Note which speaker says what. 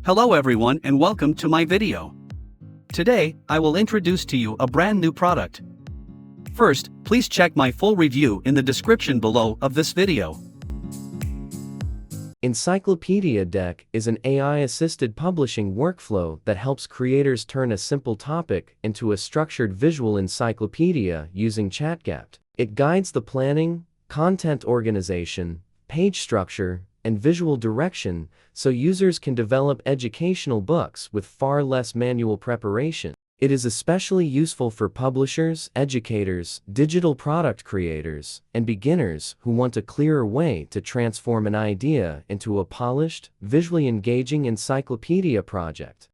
Speaker 1: Hello everyone and welcome to my video. Today, I will introduce to you a brand new product. First, please check my full review in the description below of this video.
Speaker 2: Encyclopedia Deck is an AI-assisted publishing workflow that helps creators turn a simple topic into a structured visual encyclopedia using ChatGPT. It guides the planning, content organization, page structure, and visual direction so users can develop educational books with far less manual preparation. It is especially useful for publishers, educators, digital product creators, and beginners who want a clearer way to transform an idea into a polished, visually engaging encyclopedia project.